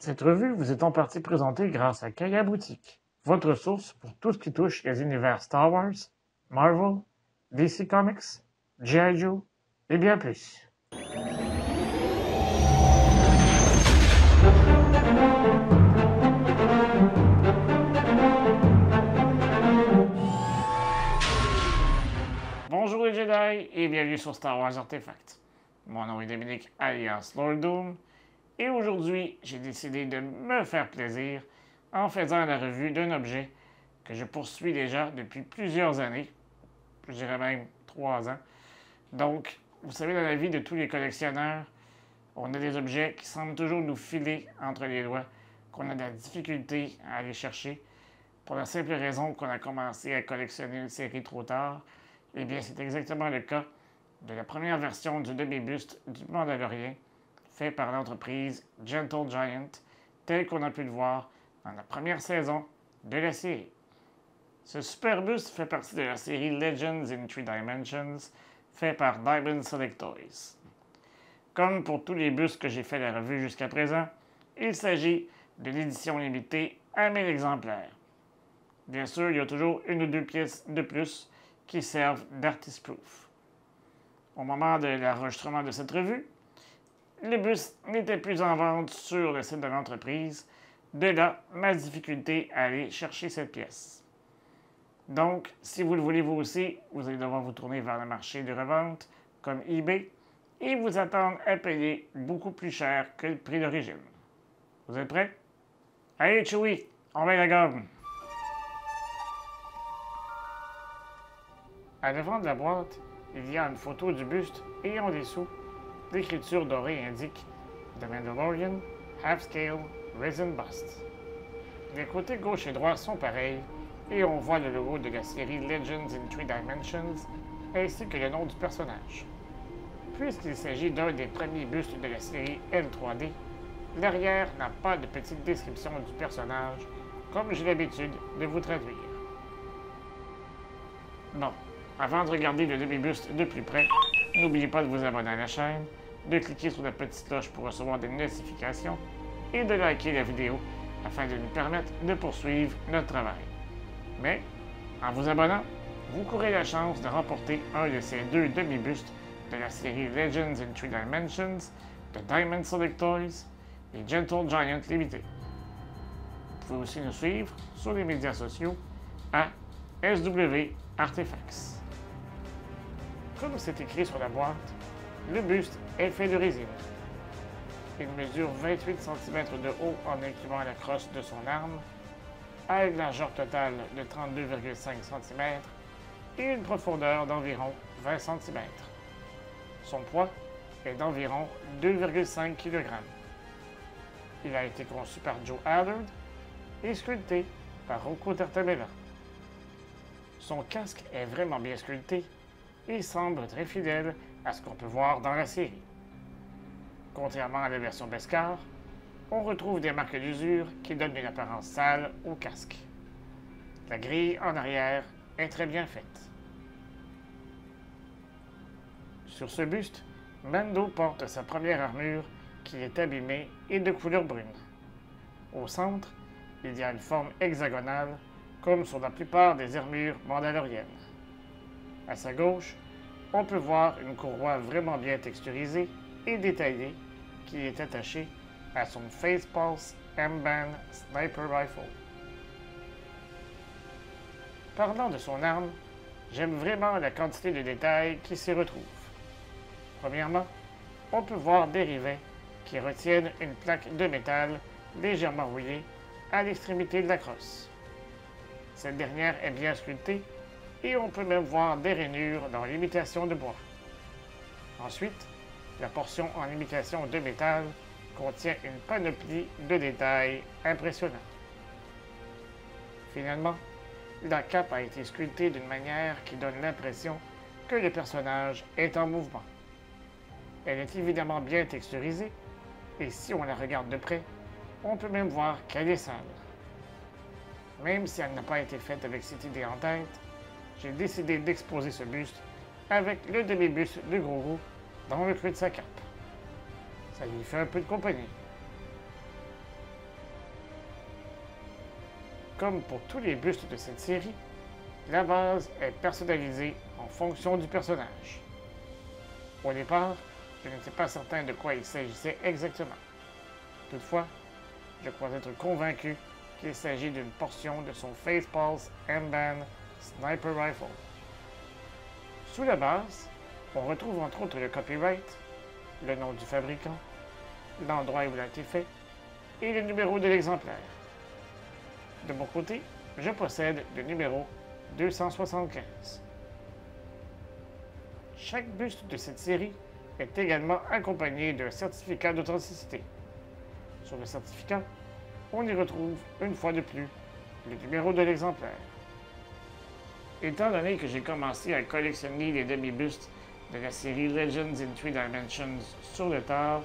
Cette revue vous est en partie présentée grâce à Kaya Boutique, votre source pour tout ce qui touche les univers Star Wars, Marvel, DC Comics, G.I. Joe et bien plus. Bonjour les Jedi et bienvenue sur Star Wars Artefact. Mon nom est Dominique alias Lord Doom et aujourd'hui j'ai décidé de me faire plaisir en faisant la revue d'un objet que je poursuis déjà depuis plusieurs années, je dirais même 3 ans. Donc, vous savez, dans la vie de tous les collectionneurs, on a des objets qui semblent toujours nous filer entre les doigts, qu'on a de la difficulté à aller chercher, pour la simple raison qu'on a commencé à collectionner une série trop tard. Eh bien, c'est exactement le cas de la première version du demi-buste du Mandalorien, fait par l'entreprise Gentle Giant, tel qu'on a pu le voir dans la première saison de la série. Ce super buste fait partie de la série Legends in 3 Dimensions, fait par Diamond Select Toys. Comme pour tous les bustes que j'ai fait la revue jusqu'à présent, il s'agit de l'édition limitée à 1000 exemplaires. Bien sûr, il y a toujours une ou deux pièces de plus qui servent d'artist proof. Au moment de l'enregistrement de cette revue, le buste n'était plus en vente sur le site de l'entreprise, de là ma difficulté à aller chercher cette pièce. Donc, si vous le voulez vous aussi, vous allez devoir vous tourner vers le marché de revente, comme eBay, et vous attendre à payer beaucoup plus cher que le prix d'origine. Vous êtes prêts? Allez, Chewie, on va la gomme! À l'avant de la boîte, il y a une photo du buste et en dessous, l'écriture dorée indique The Mandalorian Half Scale Resin Bust. Les côtés gauche et droit sont pareils et on voit le logo de la série Legends in 3 Dimensions ainsi que le nom du personnage. Puisqu'il s'agit d'un des premiers bustes de la série L3D, l'arrière n'a pas de petite description du personnage comme j'ai l'habitude de vous traduire. Bon. Avant de regarder le demi-buste de plus près, n'oubliez pas de vous abonner à la chaîne, de cliquer sur la petite cloche pour recevoir des notifications et de liker la vidéo afin de nous permettre de poursuivre notre travail. Mais, en vous abonnant, vous courez la chance de remporter un de ces deux demi-bustes de la série Legends in 3 Dimensions de Diamond Select Toys et Gentle Giant Limited. Vous pouvez aussi nous suivre sur les médias sociaux à SW Artefacts. Comme c'est écrit sur la boîte, le buste est fait de résine. Il mesure 28 cm de haut en incluant la crosse de son arme, a une largeur totale de 32,5 cm et une profondeur d'environ 20 cm. Son poids est d'environ 2,5 kg. Il a été conçu par Joe Allard et sculpté par Rocco Tartamella. Son casque est vraiment bien sculpté et semble très fidèle à ce qu'on peut voir dans la série. Contrairement à la version Beskar, on retrouve des marques d'usure qui donnent une apparence sale au casque. La grille en arrière est très bien faite. Sur ce buste, Mando porte sa première armure qui est abîmée et de couleur brune. Au centre, il y a une forme hexagonale comme sur la plupart des armures mandaloriennes. À sa gauche, on peut voir une courroie vraiment bien texturisée et détaillée qui est attachée à son Phase Pulse M-Band Sniper Rifle. Parlant de son arme, j'aime vraiment la quantité de détails qui s'y retrouvent. Premièrement, on peut voir des rivets qui retiennent une plaque de métal légèrement rouillée à l'extrémité de la crosse. Cette dernière est bien sculptée et on peut même voir des rainures dans l'imitation de bois. Ensuite, la portion en imitation de métal contient une panoplie de détails impressionnants. Finalement, la cape a été sculptée d'une manière qui donne l'impression que le personnage est en mouvement. Elle est évidemment bien texturisée et si on la regarde de près, on peut même voir qu'elle est sale. Même si elle n'a pas été faite avec cette idée en tête, j'ai décidé d'exposer ce buste avec le demi-buste de Grogu dans le creux de sa cape. Ça lui fait un peu de compagnie. comme pour tous les bustes de cette série, la base est personnalisée en fonction du personnage. Au départ, je n'étais pas certain de quoi il s'agissait exactement. Toutefois, je crois être convaincu qu'il s'agit d'une portion de son Face Pulse M-Band Sniper Rifle. Sous la base, on retrouve entre autres le copyright, le nom du fabricant, l'endroit où il a été fait et le numéro de l'exemplaire. De mon côté, je possède le numéro 275. Chaque buste de cette série est également accompagné d'un certificat d'authenticité. Sur le certificat, on y retrouve une fois de plus le numéro de l'exemplaire. Étant donné que j'ai commencé à collectionner les demi-bustes de la série Legends in 3 Dimensions sur le tard,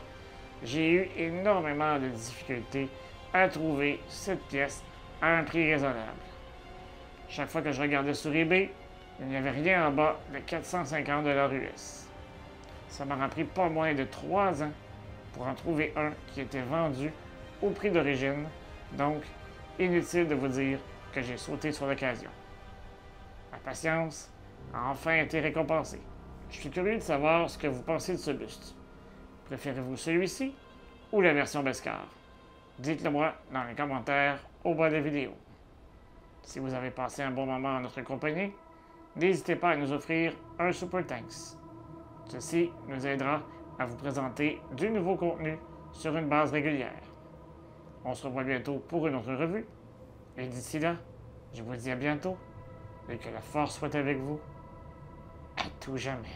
j'ai eu énormément de difficultés à trouver cette pièce à un prix raisonnable. Chaque fois que je regardais sur eBay, il n'y avait rien en bas de 450 $ US. Ça m'aura pris pas moins de 3 ans pour en trouver un qui était vendu au prix d'origine, donc inutile de vous dire que j'ai sauté sur l'occasion. Ma patience a enfin été récompensée. Je suis curieux de savoir ce que vous pensez de ce buste. Préférez-vous celui-ci ou la version Beskar? Dites-le moi dans les commentaires au bas de la vidéo. Si vous avez passé un bon moment en notre compagnie, n'hésitez pas à nous offrir un Super Thanks. Ceci nous aidera à vous présenter du nouveau contenu sur une base régulière. On se revoit bientôt pour une autre revue. Et d'ici là, je vous dis à bientôt et que la force soit avec vous à tout jamais.